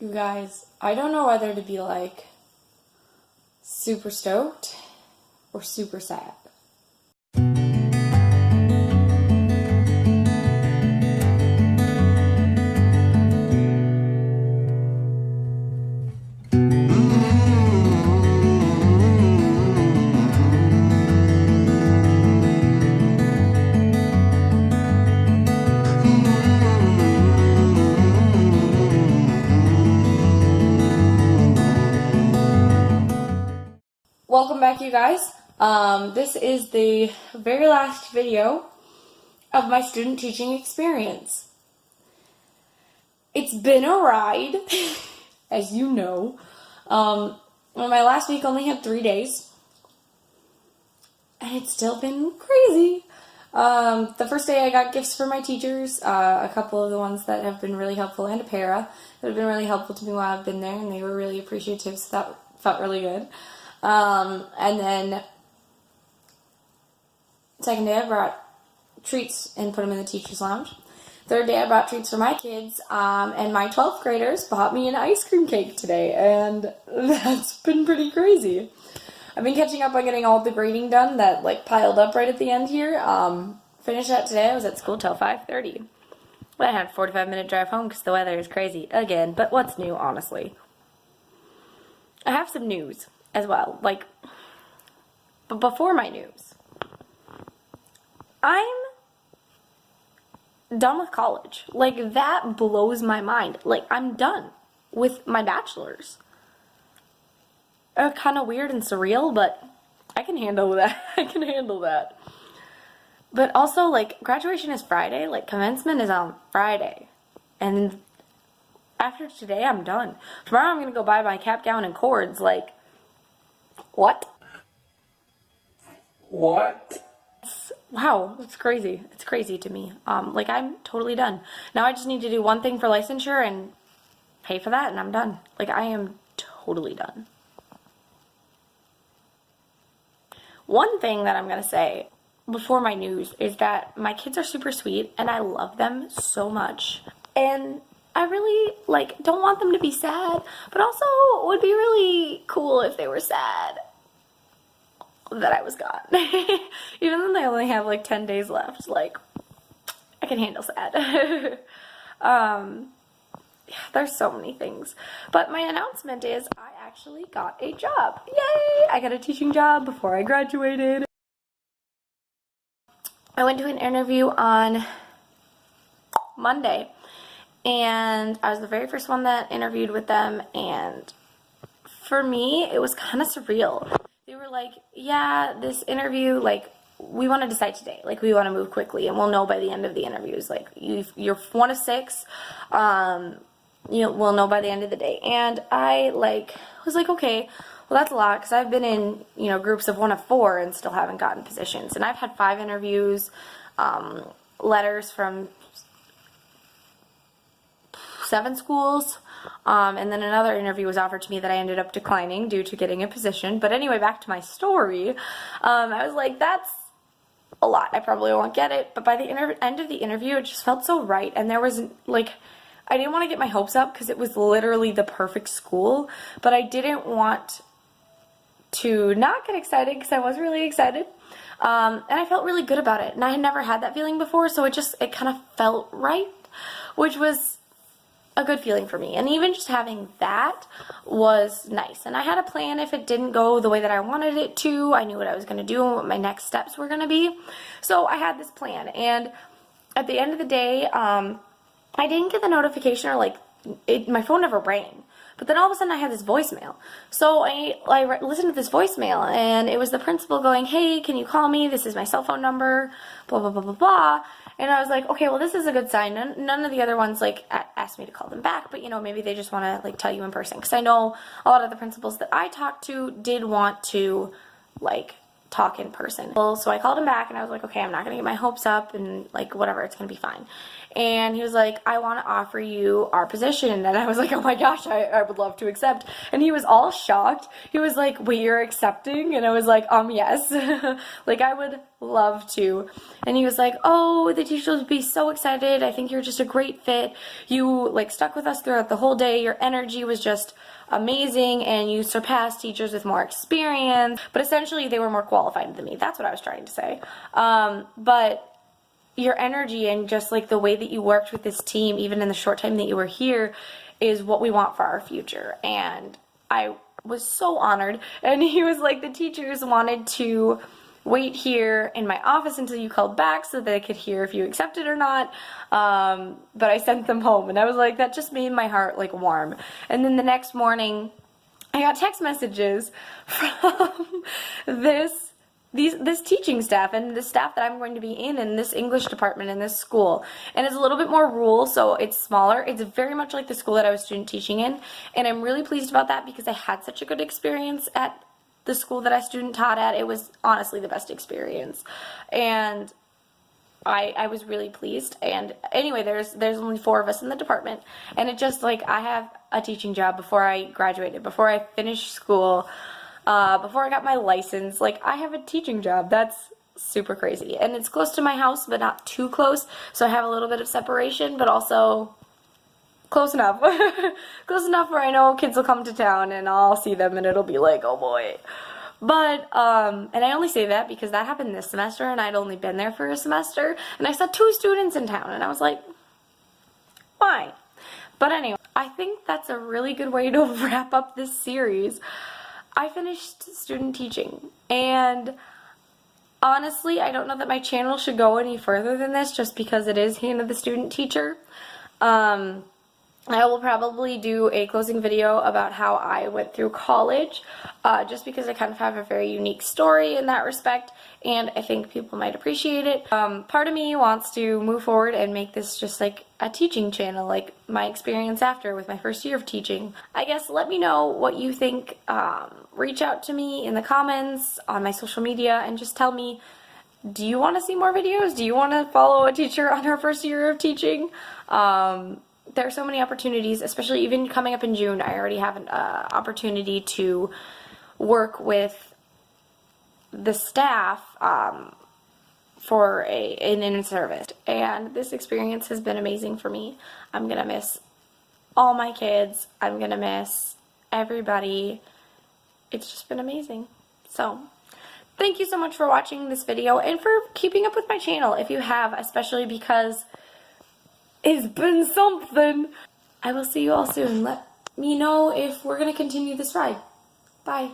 You guys, I don't know whether to be like super stoked or super sad. Welcome back, you guys. This is the very last video of my student teaching experience. It's been a ride, as you know. My last week only had 3 days, and it's still been crazy. The first day I got gifts for my teachers, a couple of the ones that have been really helpful, and a para that have been really helpful to me while I've been there, and they were really appreciative, so that felt really good. And then second day I brought treats and put them in the teacher's lounge. Third day I brought treats for my kids, and my 12th graders bought me an ice cream cake today, and that's been pretty crazy. I've been catching up on getting all the grading done that like piled up right at the end here. Finished that today. I was at school till 5:30. But I had a 45-minute drive home because the weather is crazy again. But what's new, honestly? I have some news as well. But before my news, I'm done with college. That blows my mind. I'm done with my bachelor's. Kind of weird and surreal, but I can handle that. I can handle that. But also, graduation is Friday. Commencement is on Friday. And after today, I'm done. Tomorrow, I'm going to go buy my cap, gown, and cords. What? What? Wow, it's crazy. It's crazy to me. I'm totally done. Now I just need to do one thing for licensure and pay for that, and I'm done. I am totally done. One thing that I'm going to say before my news is that my kids are super sweet, and I love them so much. And I really, don't want them to be sad, but also it would be really cool if they were sad that I was gone. Even though they only have 10 days left, I can handle sad. There's so many things. But my announcement is I actually got a job. Yay! I got a teaching job before I graduated. I went to an interview on Monday, and I was the very first one that interviewed with them, and for me, it was kind of surreal. They were like, yeah, this interview, we want to decide today. We want to move quickly, and we'll know by the end of the interviews. You're one of 6. We'll know by the end of the day. And I, was like, okay, well, that's a lot, because I've been in, groups of 1 of 4 and still haven't gotten positions. And I've had 5 interviews, letters from 7 schools, and then another interview was offered to me that I ended up declining due to getting a position. But anyway, back to my story. I was like, that's a lot. I probably won't get it. But by the end of the interview, it just felt so right. And there was, I didn't want to get my hopes up because it was literally the perfect school. But I didn't want to not get excited because I was really excited. And I felt really good about it. And I had never had that feeling before, so it kind of felt right, which was a good feeling for me. And even just having that was nice. And I had a plan if it didn't go the way that I wanted it to. I knew what I was going to do and what my next steps were going to be. So I had this plan. And at the end of the day, I didn't get the notification, or my phone never rang. But then all of a sudden I had this voicemail. So I listened to this voicemail, and it was the principal going, hey, can you call me? This is my cell phone number, blah, blah, blah, blah, blah. And I was like, okay, well, this is a good sign. None of the other ones, asked me to call them back. But, maybe they just want to, tell you in person. Because I know a lot of the principals that I talked to did want to, talk in person. So I called him back, and I was like, okay, I'm not going to get my hopes up, and whatever, it's going to be fine. And he was like, I want to offer you our position. And I was like, oh my gosh, I would love to accept. And he was all shocked. He was like, wait, you're accepting? And I was like, yes. I would love to. And he was like, oh, the teachers would be so excited. I think you're just a great fit. You like stuck with us throughout the whole day. Your energy was just amazing and you surpassed teachers with more experience. But essentially they were more qualified than me. That's what I was trying to say. But your energy and just like the way that you worked with this team, even in the short time that you were here, is what we want for our future. And I was so honored. And he was like, the teachers wanted to wait here in my office until you called back so that they could hear if you accepted or not. But I sent them home, and I was like, that just made my heart like warm. And then the next morning, I got text messages from this teaching staff and the staff that I'm going to be in this English department in this school. And it's a little bit more rural, so it's smaller. It's very much like the school that I was student teaching in, and I'm really pleased about that because I had such a good experience at the school that I student taught at. It was honestly the best experience, and I was really pleased. And anyway, there's only 4 of us in the department, and it just like I have a teaching job before I graduated, before I finished school, before I got my license. Like, I have a teaching job. That's super crazy, and it's close to my house, but not too close, so I have a little bit of separation, but also close enough. Close enough where I know kids will come to town and I'll see them and it'll be like, oh boy. But, and I only say that because that happened this semester and I'd only been there for a semester, and I saw 2 students in town and I was like, why? But anyway, I think that's a really good way to wrap up this series. I finished student teaching, and honestly, I don't know that my channel should go any further than this just because it is Hannah the Student Teacher. I will probably do a closing video about how I went through college, just because I kind of have a very unique story in that respect, and I think people might appreciate it. Part of me wants to move forward and make this just like a teaching channel, like my experience after with my first year of teaching. I guess let me know what you think. Reach out to me in the comments on my social media and just tell me, do you want to see more videos? Do you want to follow a teacher on her first year of teaching? There are so many opportunities, especially even coming up in June. I already have an opportunity to work with the staff for an in-service, and this experience has been amazing for me. I'm gonna miss all my kids. I'm gonna miss everybody. It's just been amazing. So thank you so much for watching this video and for keeping up with my channel if you have, especially because it's been something. I will see you all soon. Let me know if we're going to continue this ride. Bye.